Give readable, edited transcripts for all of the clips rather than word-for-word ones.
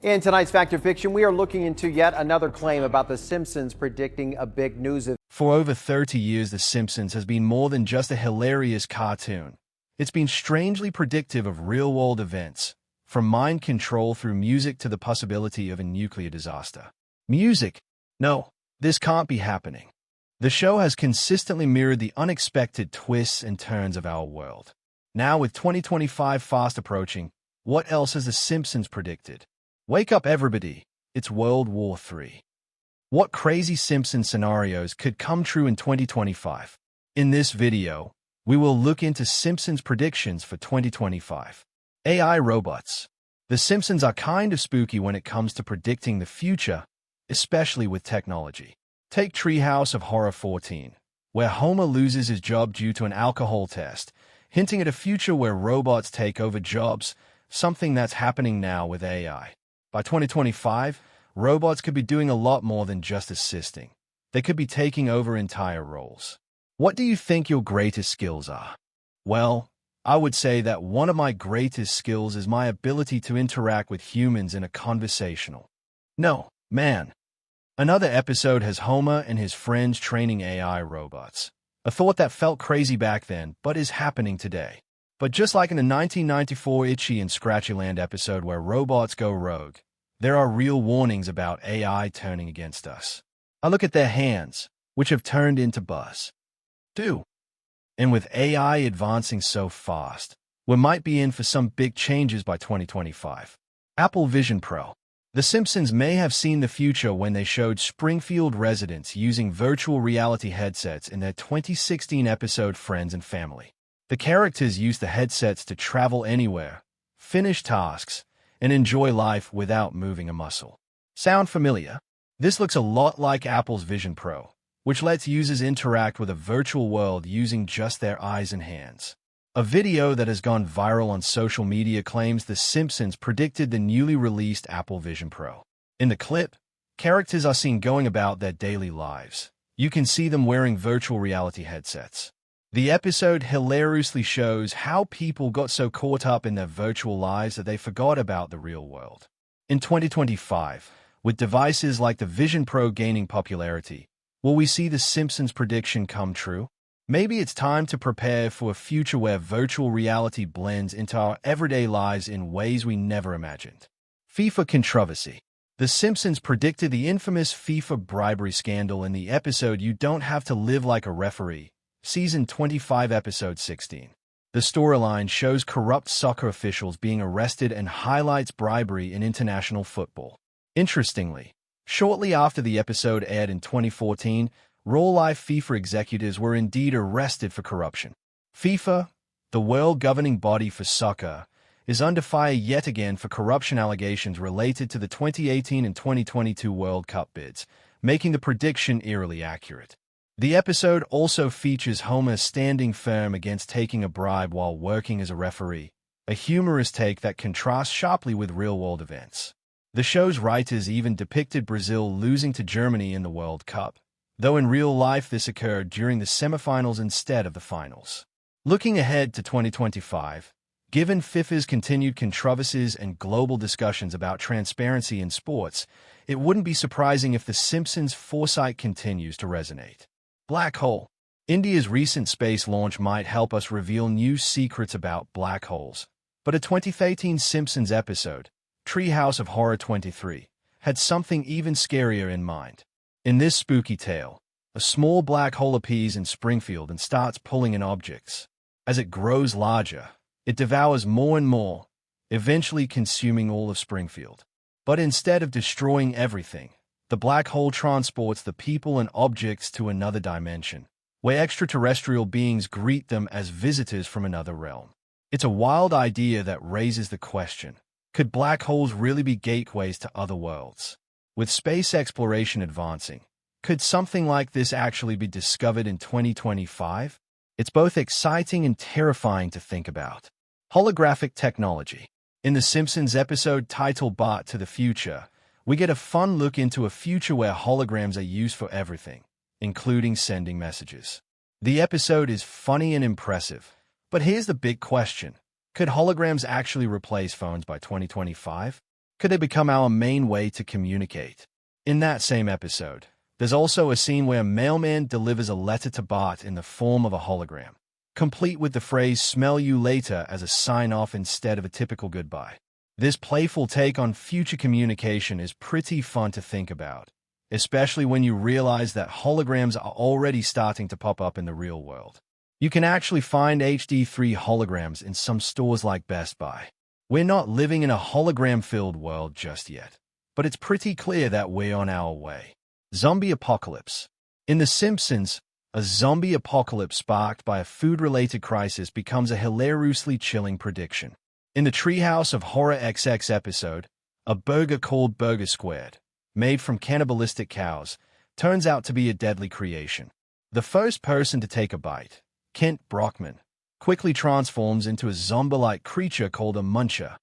In tonight's Fact or Fiction, we are looking into yet another claim about The Simpsons predicting a big news event. For over 30 years, The Simpsons has been more than just a hilarious cartoon. It's been strangely predictive of real-world events, from mind control through music to the possibility of a nuclear disaster. Music? No, this can't be happening. The show has consistently mirrored the unexpected twists and turns of our world. Now, with 2025 fast approaching, what else has The Simpsons predicted? Wake up, everybody. It's World War III. What crazy Simpsons scenarios could come true in 2025? In this video, we will look into Simpsons predictions for 2025. AI robots. The Simpsons are kind of spooky when it comes to predicting the future, especially with technology. Take Treehouse of Horror 14, where Homer loses his job due to an alcohol test, hinting at a future where robots take over jobs, something that's happening now with AI. By 2025, robots could be doing a lot more than just assisting. They could be taking over entire roles. What do you think your greatest skills are? Well, I would say that one of my greatest skills is my ability to interact with humans in a conversational manner. Another episode has Homer and his friends training AI robots. A thought that felt crazy back then, but is happening today. But just like in the 1994 Itchy and Scratchyland episode where robots go rogue, there are real warnings about AI turning against us. I look at their hands, which have turned into buzz. And with AI advancing so fast, we might be in for some big changes by 2025. Apple Vision Pro. The Simpsons may have seen the future when they showed Springfield residents using virtual reality headsets in their 2016 episode Friends and Family. The characters used the headsets to travel anywhere, finish tasks, and enjoy life without moving a muscle. Sound familiar? This looks a lot like Apple's Vision Pro, which lets users interact with a virtual world using just their eyes and hands. A video that has gone viral on social media claims The Simpsons predicted the newly released Apple Vision Pro. In the clip, characters are seen going about their daily lives. You can see them wearing virtual reality headsets. The episode hilariously shows how people got so caught up in their virtual lives that they forgot about the real world. In 2025, with devices like the Vision Pro gaining popularity, will we see The Simpsons prediction come true? Maybe it's time to prepare for a future where virtual reality blends into our everyday lives in ways we never imagined. FIFA controversy. The Simpsons predicted the infamous FIFA bribery scandal in the episode You Don't Have to Live Like a Referee, Season 25, Episode 16. The storyline shows corrupt soccer officials being arrested and highlights bribery in international football. Interestingly, shortly after the episode aired in 2014, real-life FIFA executives were indeed arrested for corruption. FIFA, the world governing body for soccer, is under fire yet again for corruption allegations related to the 2018 and 2022 World Cup bids, making the prediction eerily accurate. The episode also features Homer standing firm against taking a bribe while working as a referee, a humorous take that contrasts sharply with real-world events. The show's writers even depicted Brazil losing to Germany in the World Cup, though in real life this occurred during the semifinals instead of the finals. Looking ahead to 2025, given FIFA's continued controversies and global discussions about transparency in sports, it wouldn't be surprising if The Simpsons' foresight continues to resonate. Black hole. India's recent space launch might help us reveal new secrets about black holes, but a 2013 Simpsons episode, Treehouse of Horror 23, had something even scarier in mind. In this spooky tale, a small black hole appears in Springfield and starts pulling in objects. As it grows larger, it devours more and more, eventually consuming all of Springfield. But instead of destroying everything, the black hole transports the people and objects to another dimension, where extraterrestrial beings greet them as visitors from another realm. It's a wild idea that raises the question, could black holes really be gateways to other worlds? With space exploration advancing, could something like this actually be discovered in 2025? It's both exciting and terrifying to think about. Holographic technology. In The Simpsons episode titled Bart to the Future, we get a fun look into a future where holograms are used for everything, including sending messages. The episode is funny and impressive, but here's the big question. Could holograms actually replace phones by 2025? Could they become our main way to communicate? In that same episode, there's also a scene where a mailman delivers a letter to Bart in the form of a hologram, complete with the phrase "smell you later" as a sign-off instead of a typical goodbye. This playful take on future communication is pretty fun to think about, especially when you realize that holograms are already starting to pop up in the real world. You can actually find HD3 holograms in some stores like Best Buy. We're not living in a hologram-filled world just yet, but it's pretty clear that we're on our way. Zombie apocalypse. In The Simpsons, a zombie apocalypse sparked by a food-related crisis becomes a hilariously chilling prediction. In the Treehouse of Horror XX episode, a burger called Burger Squared, made from cannibalistic cows, turns out to be a deadly creation. The first person to take a bite, Kent Brockman, quickly transforms into a zombie-like creature called a muncher.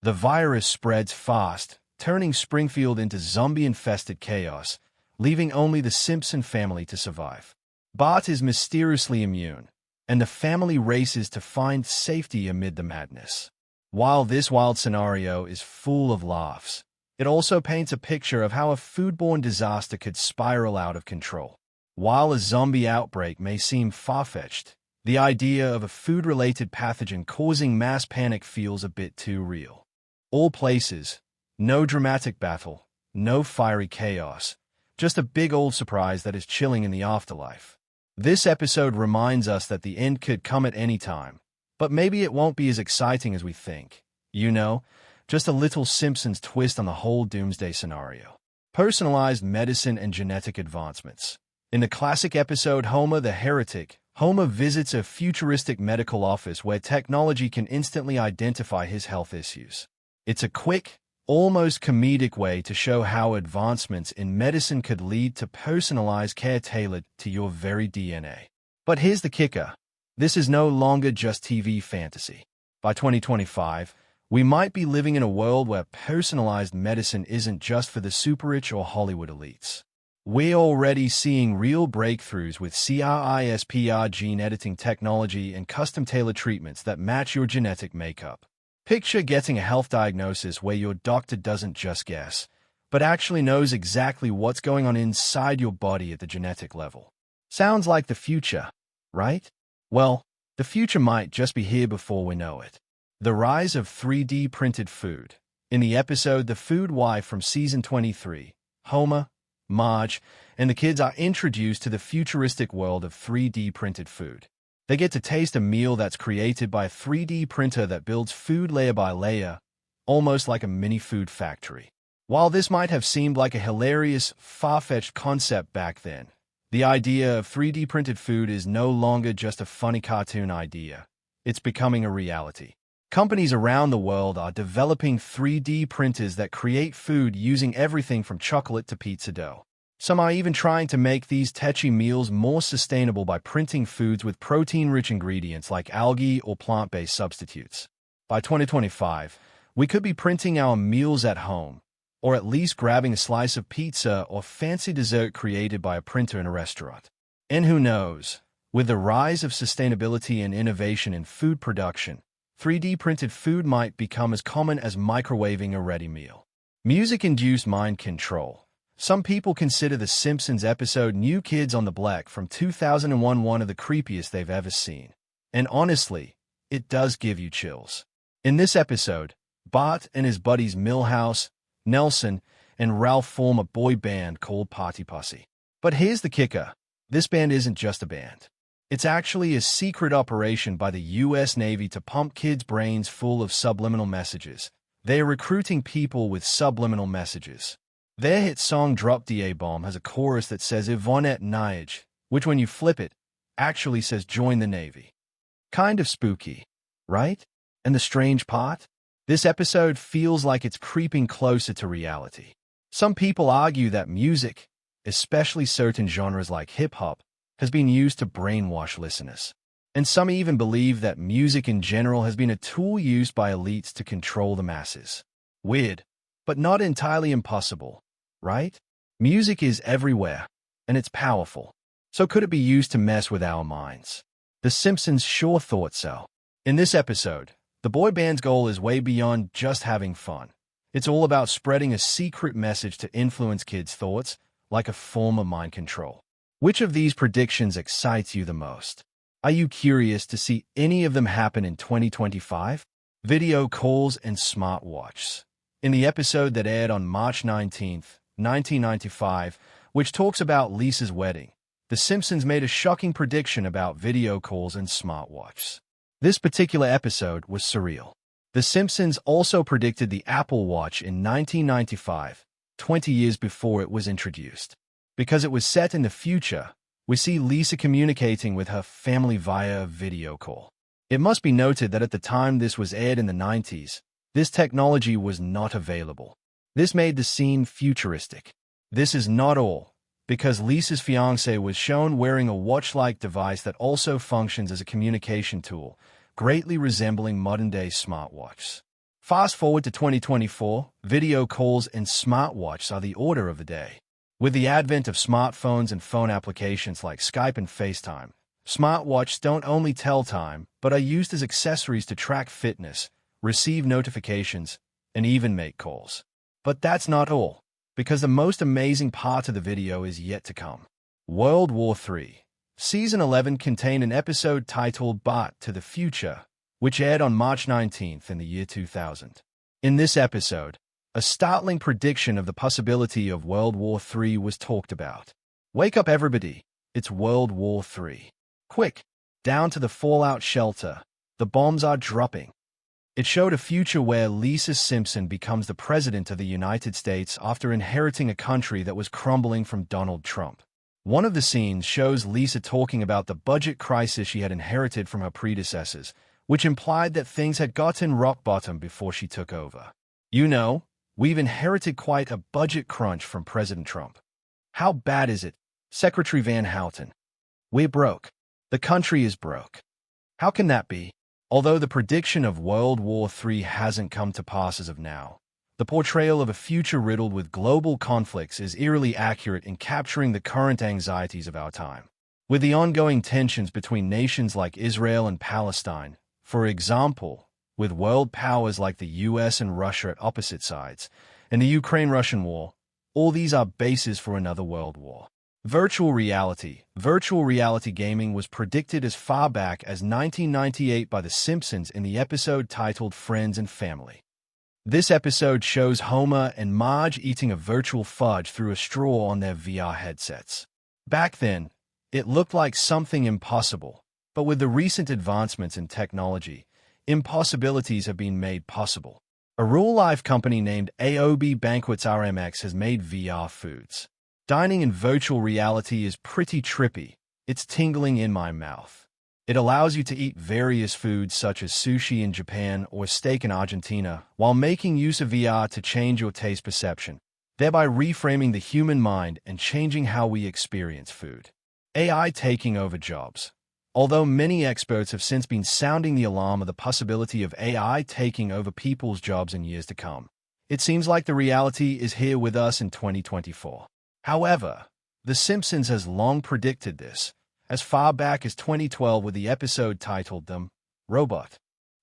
The virus spreads fast, turning Springfield into zombie-infested chaos, leaving only the Simpson family to survive. Bart is mysteriously immune, and the family races to find safety amid the madness. While this wild scenario is full of laughs, it also paints a picture of how a foodborne disaster could spiral out of control. While a zombie outbreak may seem far-fetched, the idea of a food-related pathogen causing mass panic feels a bit too real. All places, no dramatic battle, no fiery chaos, just a big old surprise that is chilling in the afterlife. This episode reminds us that the end could come at any time, but maybe it won't be as exciting as we think. You know, just a little Simpsons twist on the whole doomsday scenario. Personalized medicine and genetic advancements. In the classic episode Homer the Heretic, Homer visits a futuristic medical office where technology can instantly identify his health issues. It's a quick, almost comedic way to show how advancements in medicine could lead to personalized care tailored to your very DNA. But here's the kicker. This is no longer just TV fantasy. By 2025, we might be living in a world where personalized medicine isn't just for the super-rich or Hollywood elites. We're already seeing real breakthroughs with CRISPR gene editing technology and custom-tailored treatments that match your genetic makeup. Picture getting a health diagnosis where your doctor doesn't just guess, but actually knows exactly what's going on inside your body at the genetic level. Sounds like the future, right? Well, the future might just be here before we know it. The rise of 3D printed food. In the episode The Food Wife from season 23, Homer, Marge, and the kids are introduced to the futuristic world of 3D printed food. They get to taste a meal that's created by a 3D printer that builds food layer by layer, almost like a mini food factory. While this might have seemed like a hilarious, far-fetched concept back then, the idea of 3D printed food is no longer just a funny cartoon idea. It's becoming a reality. Companies around the world are developing 3D printers that create food using everything from chocolate to pizza dough. Some are even trying to make these tetchy meals more sustainable by printing foods with protein-rich ingredients like algae or plant-based substitutes. By 2025, we could be printing our meals at home, or at least grabbing a slice of pizza or fancy dessert created by a printer in a restaurant. And who knows, with the rise of sustainability and innovation in food production, 3D printed food might become as common as microwaving a ready meal. Music-induced mind control. Some people consider The Simpsons episode New Kids on the Block from 2001 one of the creepiest they've ever seen. And honestly, it does give you chills. In this episode, Bart and his buddies Milhouse, Nelson, and Ralph form a boy band called Party Pussy. But here's the kicker. This band isn't just a band. It's actually a secret operation by the U.S. Navy to pump kids' brains full of subliminal messages. They are recruiting people with subliminal messages. Their hit song Drop Da Bomb has a chorus that says Yvonne Nyage, which when you flip it, actually says join the Navy. Kind of spooky, right? And the strange part? This episode feels like it's creeping closer to reality. Some people argue that music, especially certain genres like hip-hop, has been used to brainwash listeners. And some even believe that music in general has been a tool used by elites to control the masses. Weird, but not entirely impossible, right? Music is everywhere, and it's powerful. So could it be used to mess with our minds? The Simpsons sure thought so. In this episode, the boy band's goal is way beyond just having fun. It's all about spreading a secret message to influence kids' thoughts, like a form of mind control. Which of these predictions excites you the most? Are you curious to see any of them happen in 2025? Video calls and smartwatches. In the episode that aired on March 19th, 1995, which talks about Lisa's wedding, The Simpsons made a shocking prediction about video calls and smartwatches. This particular episode was surreal. The Simpsons also predicted the Apple Watch in 1995, 20 years before it was introduced. Because it was set in the future, we see Lisa communicating with her family via a video call. It must be noted that at the time this was aired in the 90s, this technology was not available. This made the scene futuristic. This is not all, because Lisa's fiancé was shown wearing a watch-like device that also functions as a communication tool, greatly resembling modern-day smartwatches. Fast forward to 2024, video calls and smartwatches are the order of the day. With the advent of smartphones and phone applications like Skype and FaceTime, smartwatches don't only tell time, but are used as accessories to track fitness, receive notifications, and even make calls. But that's not all, because the most amazing part of the video is yet to come. World War III. Season 11 contained an episode titled Back to the Future, which aired on March 19th in the year 2000. In this episode, a startling prediction of the possibility of World War III was talked about. Wake up everybody, it's World War III. Quick, down to the fallout shelter, the bombs are dropping. It showed a future where Lisa Simpson becomes the president of the United States after inheriting a country that was crumbling from Donald Trump. One of the scenes shows Lisa talking about the budget crisis she had inherited from her predecessors, which implied that things had gotten rock bottom before she took over. You know, we've inherited quite a budget crunch from President Trump. How bad is it, Secretary Van Houten? We're broke. The country is broke. How can that be? Although the prediction of World War III hasn't come to pass as of now, the portrayal of a future riddled with global conflicts is eerily accurate in capturing the current anxieties of our time. With the ongoing tensions between nations like Israel and Palestine, for example, with world powers like the US and Russia at opposite sides, and the Ukraine-Russian war, all these are bases for another world war. Virtual reality. Virtual reality gaming was predicted as far back as 1998 by The Simpsons in the episode titled Friends and Family. This episode shows Homer and Marge eating a virtual fudge through a straw on their VR headsets. Back then, it looked like something impossible, but with the recent advancements in technology, impossibilities have been made possible. A real-life company named AOB Banquets RMX has made VR foods. Dining in virtual reality is pretty trippy. It's tingling in my mouth. It allows you to eat various foods such as sushi in Japan or steak in Argentina while making use of VR to change your taste perception, thereby reframing the human mind and changing how we experience food. AI taking over jobs. Although many experts have since been sounding the alarm of the possibility of AI taking over people's jobs in years to come, it seems like the reality is here with us in 2024. However, The Simpsons has long predicted this, as far back as 2012 with the episode titled The Robot.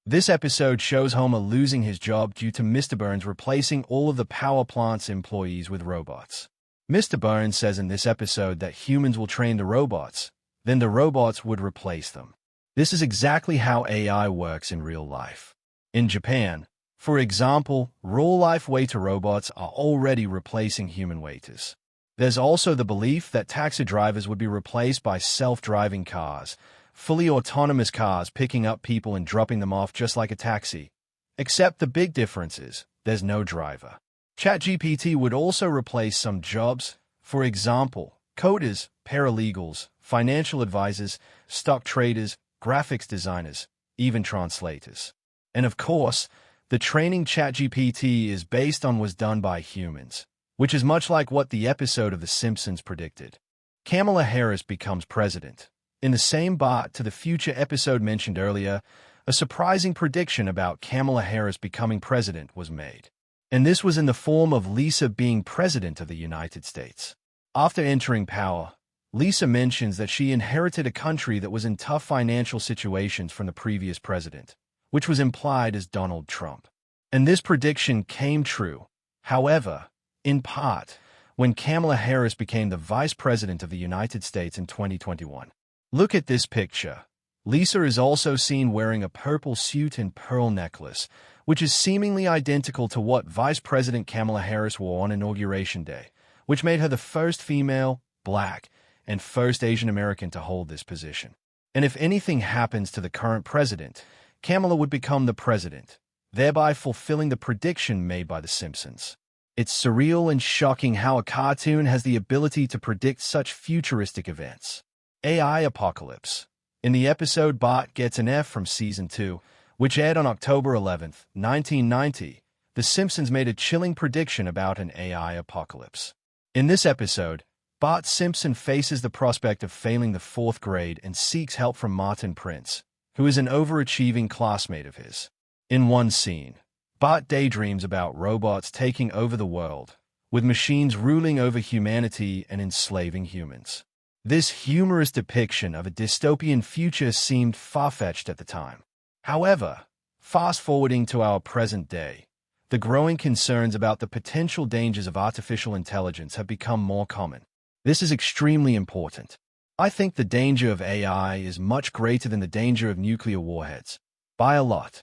This episode shows Homer losing his job due to Mr. Burns replacing all of the power plant's employees with robots. Mr. Burns says in this episode that humans will train the robots, then the robots would replace them. This is exactly how AI works in real life. In Japan, for example, real-life waiter robots are already replacing human waiters. There's also the belief that taxi drivers would be replaced by self-driving cars, fully autonomous cars picking up people and dropping them off just like a taxi. Except the big difference is, there's no driver. ChatGPT would also replace some jobs, for example, coders, paralegals, financial advisors, stock traders, graphics designers, even translators. And of course, the training ChatGPT is based on was done by humans, which is much like what the episode of The Simpsons predicted. Kamala Harris becomes president. In the same Back to the Future episode mentioned earlier, a surprising prediction about Kamala Harris becoming president was made. And this was in the form of Lisa being president of the United States. After entering power, Lisa mentions that she inherited a country that was in tough financial situations from the previous president, which was implied as Donald Trump. And this prediction came true. However, in part, when Kamala Harris became the Vice President of the United States in 2021. Look at this picture. Lisa is also seen wearing a purple suit and pearl necklace, which is seemingly identical to what Vice President Kamala Harris wore on Inauguration Day, which made her the first female, Black, and first Asian American to hold this position. And if anything happens to the current president, Kamala would become the president, thereby fulfilling the prediction made by The Simpsons. It's surreal and shocking how a cartoon has the ability to predict such futuristic events. AI Apocalypse. In the episode Bart Gets an F from Season 2, which aired on October 11, 1990, The Simpsons made a chilling prediction about an AI apocalypse. In this episode, Bart Simpson faces the prospect of failing the 4th grade and seeks help from Martin Prince, who is an overachieving classmate of his. In one scene, Bart daydreams about robots taking over the world, with machines ruling over humanity and enslaving humans. This humorous depiction of a dystopian future seemed far-fetched at the time. However, fast-forwarding to our present day, the growing concerns about the potential dangers of artificial intelligence have become more common. This is extremely important. I think the danger of AI is much greater than the danger of nuclear warheads, by a lot.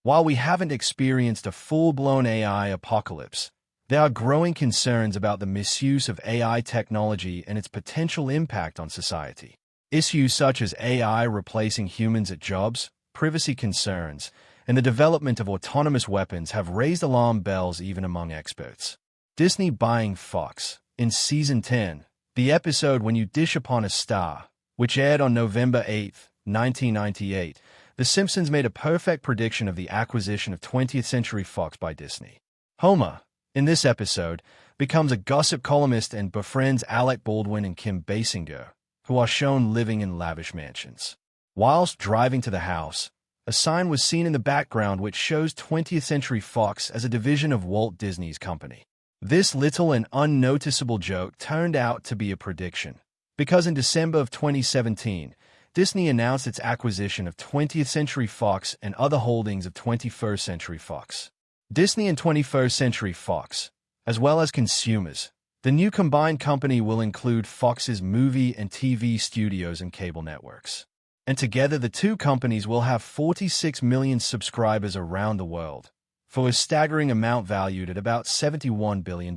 While we haven't experienced a full-blown AI apocalypse, there are growing concerns about the misuse of AI technology and its potential impact on society. Issues such as AI replacing humans at jobs, privacy concerns, and the development of autonomous weapons have raised alarm bells even among experts. Disney buying Fox. In Season 10, the episode When You Dish Upon a Star, which aired on November 8, 1998, The Simpsons made a perfect prediction of the acquisition of 20th Century Fox by Disney. Homer, in this episode, becomes a gossip columnist and befriends Alec Baldwin and Kim Basinger, who are shown living in lavish mansions. Whilst driving to the house, a sign was seen in the background which shows 20th Century Fox as a division of Walt Disney's company. This little and unnoticeable joke turned out to be a prediction, because in December of 2017, Disney announced its acquisition of 20th Century Fox and other holdings of 21st Century Fox. Disney and 21st Century Fox, as well as consumers, the new combined company will include Fox's movie and TV studios and cable networks. And together the two companies will have 46 million subscribers around the world, for a staggering amount valued at about $71 billion.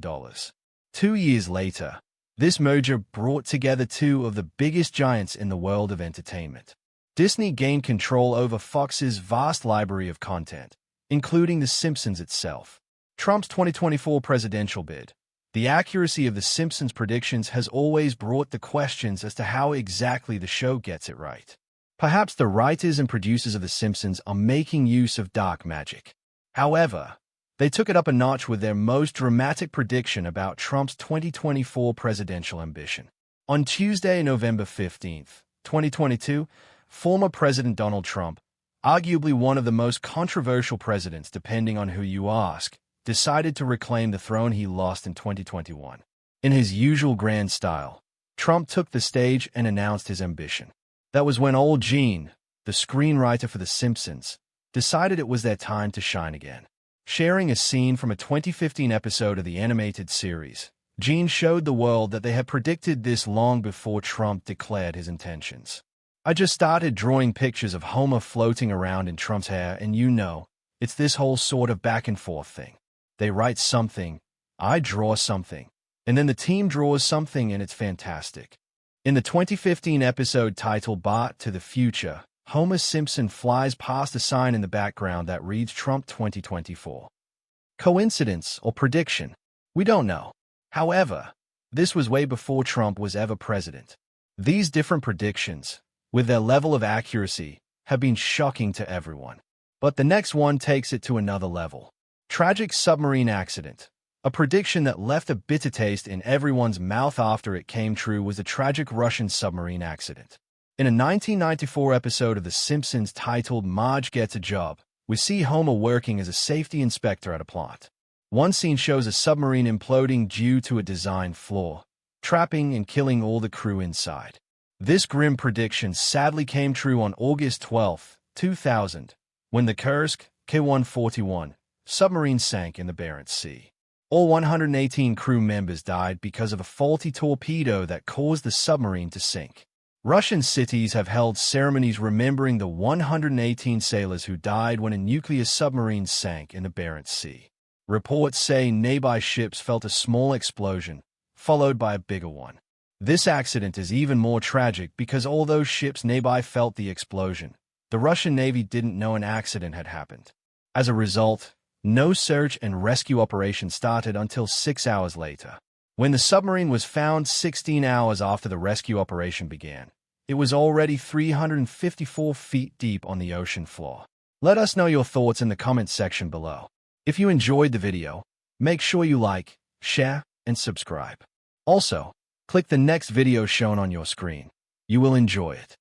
2 years later, this merger brought together two of the biggest giants in the world of entertainment. Disney gained control over Fox's vast library of content, including The Simpsons itself. Trump's 2024 presidential bid. The accuracy of The Simpsons predictions has always brought the questions as to how exactly the show gets it right. Perhaps the writers and producers of The Simpsons are making use of dark magic. However, they took it up a notch with their most dramatic prediction about Trump's 2024 presidential ambition. On Tuesday, November 15, 2022, former President Donald Trump, arguably one of the most controversial presidents depending on who you ask, decided to reclaim the throne he lost in 2021. In his usual grand style, Trump took the stage and announced his ambition. That was when old Gene, the screenwriter for The Simpsons, decided it was their time to shine again. Sharing a scene from a 2015 episode of the animated series, Gene showed the world that they had predicted this long before Trump declared his intentions. I just started drawing pictures of Homer floating around in Trump's hair, and it's this whole sort of back and forth thing. They write something, I draw something, and then the team draws something, and it's fantastic. In the 2015 episode titled Bart to the Future, Homer Simpson flies past a sign in the background that reads Trump 2024. Coincidence or prediction? We don't know. However, this was way before Trump was ever president. These different predictions, with their level of accuracy, have been shocking to everyone. But the next one takes it to another level. Tragic submarine accident. A prediction that left a bitter taste in everyone's mouth after it came true was the tragic Russian submarine accident. In a 1994 episode of The Simpsons titled Marge Gets a Job, we see Homer working as a safety inspector at a plant. One scene shows a submarine imploding due to a design flaw, trapping and killing all the crew inside. This grim prediction sadly came true on August 12, 2000, when the Kursk K-141 submarine sank in the Barents Sea. All 118 crew members died because of a faulty torpedo that caused the submarine to sink. Russian cities have held ceremonies remembering the 118 sailors who died when a nuclear submarine sank in the Barents Sea. Reports say nearby ships felt a small explosion, followed by a bigger one. This accident is even more tragic because although ships nearby felt the explosion, the Russian Navy didn't know an accident had happened. As a result, no search and rescue operation started until 6 hours later. When the submarine was found 16 hours after the rescue operation began, it was already 354 feet deep on the ocean floor. Let us know your thoughts in the comments section below. If you enjoyed the video, make sure you like, share, and subscribe. Also, click the next video shown on your screen. You will enjoy it.